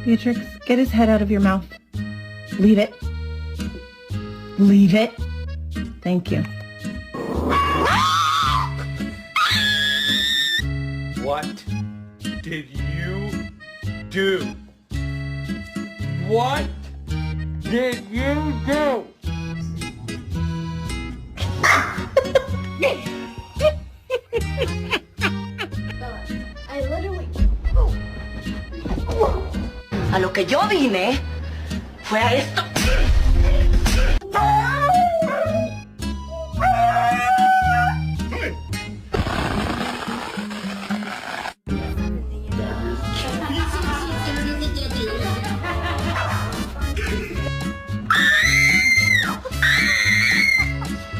Beatrix, get his head out of your mouth. Leave it. Leave it. Thank you. What did you do? What did you do? I literally... A lo que yo vine fue a esto.